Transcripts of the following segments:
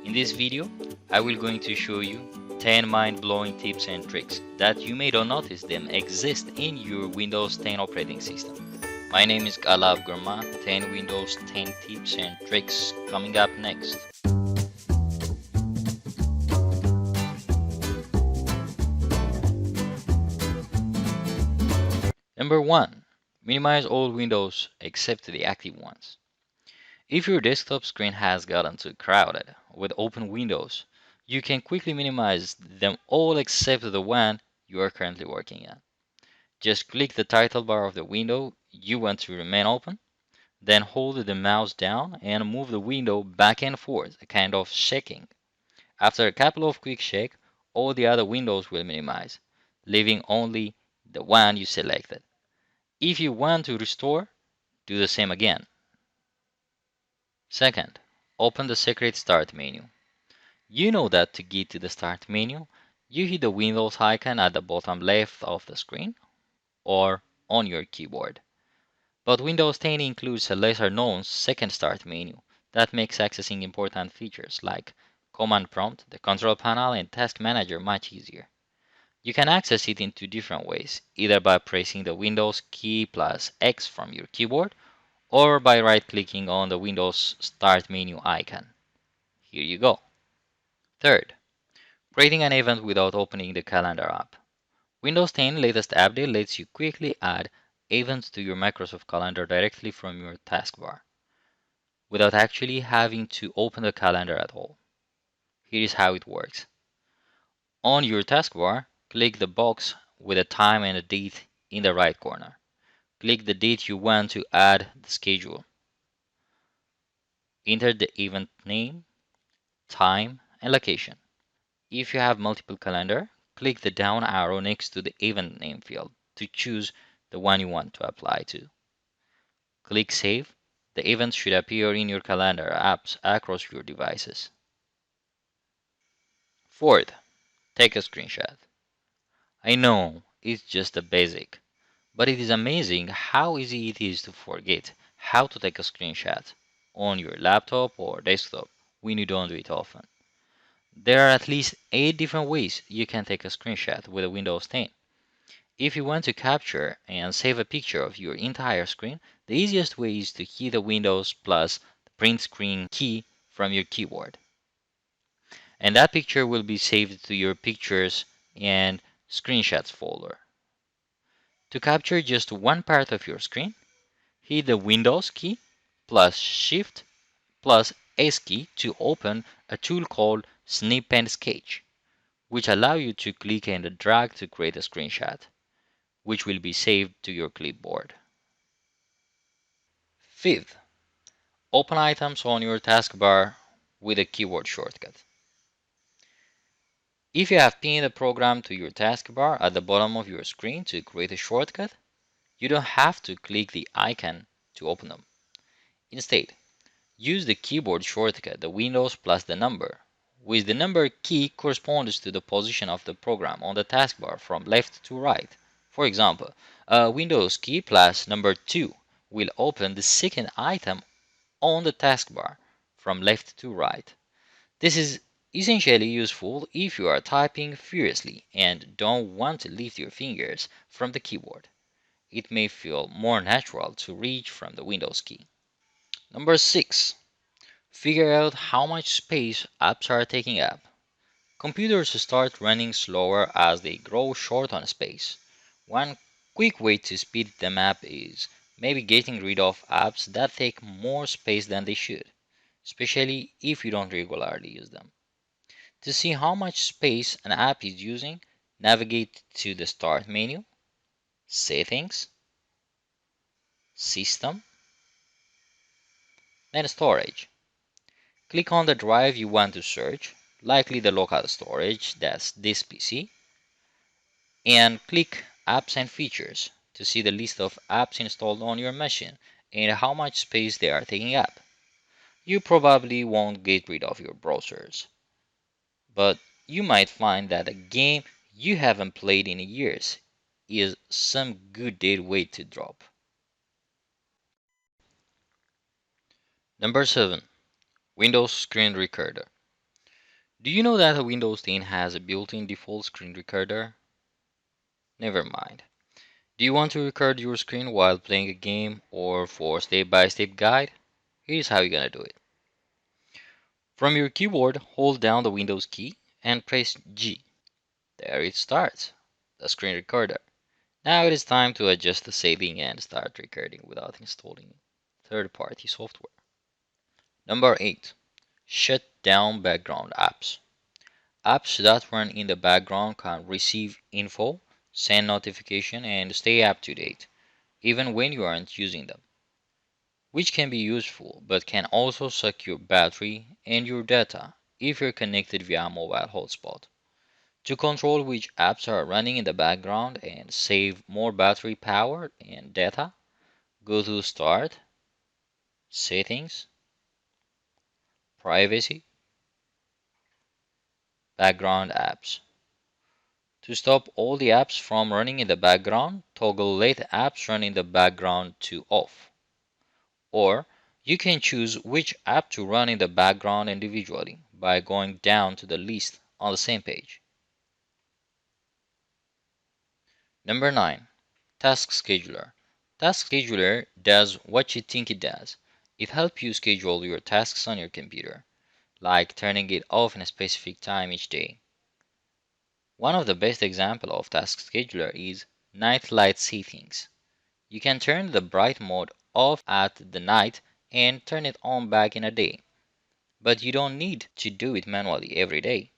In this video, I will going to show you 10 mind-blowing tips and tricks that you may not notice them exist in your Windows 10 operating system. My name is Galab Gurma, 10 Windows 10 tips and tricks coming up next. Number 1. Minimize all windows except the active ones. If your desktop screen has gotten too crowded with open windows, you can quickly minimize them all except the one you are currently working on. Just click the title bar of the window you want to remain open, then hold the mouse down and move the window back and forth, a kind of shaking. After a couple of quick shakes, all the other windows will minimize, leaving only the one you selected. If you want to restore, do the same again. Second, open the secret Start menu. You know that to get to the Start menu, you hit the Windows icon at the bottom left of the screen or on your keyboard. But Windows 10 includes a lesser-known second Start menu that makes accessing important features like Command Prompt, the Control Panel, and Task Manager much easier. You can access it in two different ways, either by pressing the Windows key plus X from your keyboard or by right-clicking on the Windows Start menu icon. Here you go. Third, creating an event without opening the Calendar app. Windows 10 latest update lets you quickly add events to your Microsoft Calendar directly from your taskbar, without actually having to open the calendar at all. Here is how it works. On your taskbar, click the box with a time and a date in the right corner. Click the date you want to add the schedule. Enter the event name, time, and location. If you have multiple calendar, click the down arrow next to the event name field to choose the one you want to apply to. Click Save. The event should appear in your calendar apps across your devices. Fourth, take a screenshot. I know it's just a basic, but it is amazing how easy it is to forget how to take a screenshot on your laptop or desktop when you don't do it often. There are at least 8 different ways you can take a screenshot with a Windows 10. If you want to capture and save a picture of your entire screen, the easiest way is to hit the Windows plus the print screen key from your keyboard. And that picture will be saved to your Pictures and Screenshots folder. To capture just one part of your screen, hit the Windows key plus Shift plus S key to open a tool called Snip and Sketch, which allow you to click and drag to create a screenshot, which will be saved to your clipboard. Fifth, open items on your taskbar with a keyboard shortcut. If you have pinned a program to your taskbar at the bottom of your screen to create a shortcut, you don't have to click the icon to open them. Instead, use the keyboard shortcut, the Windows plus the number, with the number key corresponds to the position of the program on the taskbar from left to right. For example, a Windows key plus number 2 will open the second item on the taskbar from left to right. This is essentially useful if you are typing furiously and don't want to lift your fingers from the keyboard. It may feel more natural to reach from the Windows key. Number 6. Figure out how much space apps are taking up. Computers start running slower as they grow short on space. One quick way to speed them up is maybe getting rid of apps that take more space than they should, especially if you don't regularly use them. To see how much space an app is using, navigate to the Start menu, Settings, System, then Storage. Click on the drive you want to search, likely the local storage, that's this PC, and click Apps and Features to see the list of apps installed on your machine and how much space they are taking up. You probably won't get rid of your browsers, but you might find that a game you haven't played in years is some good dead weight to drop. Number 7. Windows Screen Recorder. Do you know that Windows 10 has a built-in default screen recorder? Never mind. Do you want to record your screen while playing a game or for step-by-step guide? Here's how you're gonna do it. From your keyboard, hold down the Windows key and press G. There it starts, the screen recorder. Now it is time to adjust the setting and start recording without installing third-party software. Number 8. Shut down background apps. Apps that run in the background can receive info, send notification, and stay up to date, even when you aren't using them, which can be useful but can also suck your battery and your data if you're connected via mobile hotspot. To control which apps are running in the background and save more battery power and data, go to Start, Settings, Privacy, Background Apps. To stop all the apps from running in the background, toggle Let Apps Run in the Background to Off. Or you can choose which app to run in the background individually by going down to the list on the same page. Number 9. Task Scheduler. Task Scheduler does what you think it does. It helps you schedule your tasks on your computer, like turning it off in a specific time each day. One of the best examples of Task Scheduler is Night Light Settings. You can turn the bright mode off at the night and turn it on back in a day. But you don't need to do it manually every day.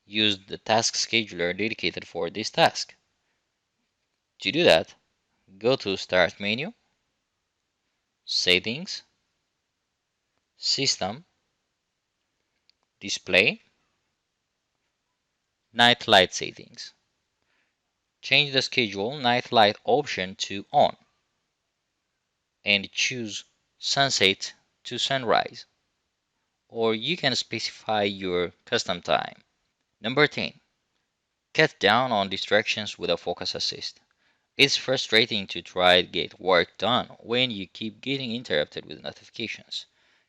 Use the task scheduler dedicated for this task. To do that, go to Start menu, Settings, System, Display, Night Light Settings. Change the schedule night light option to on and choose sunset to sunrise, or you can specify your custom time. Number 10. Cut down on distractions with a focus assist. It's frustrating to try to get work done when you keep getting interrupted with notifications.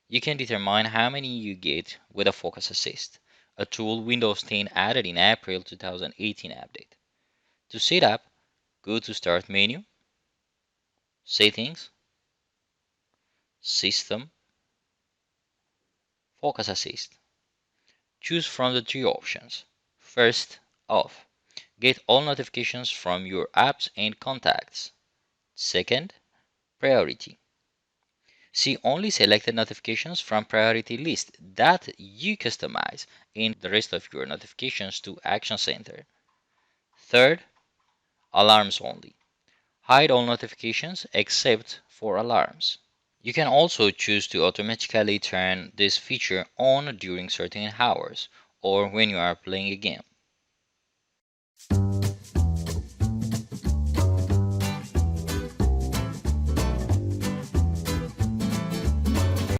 You can determine how many you get with a focus assist, a tool Windows 10 added in April 2018 update. To set up, go to Start menu, Settings, System, Focus Assist. Choose from the three options. First, Off. Get all notifications from your apps and contacts. Second, Priority. See only selected notifications from priority list that you customize and the rest of your notifications to Action Center. Third, Alarms only. Hide all notifications except for alarms. You can also choose to automatically turn this feature on during certain hours or when you are playing a game.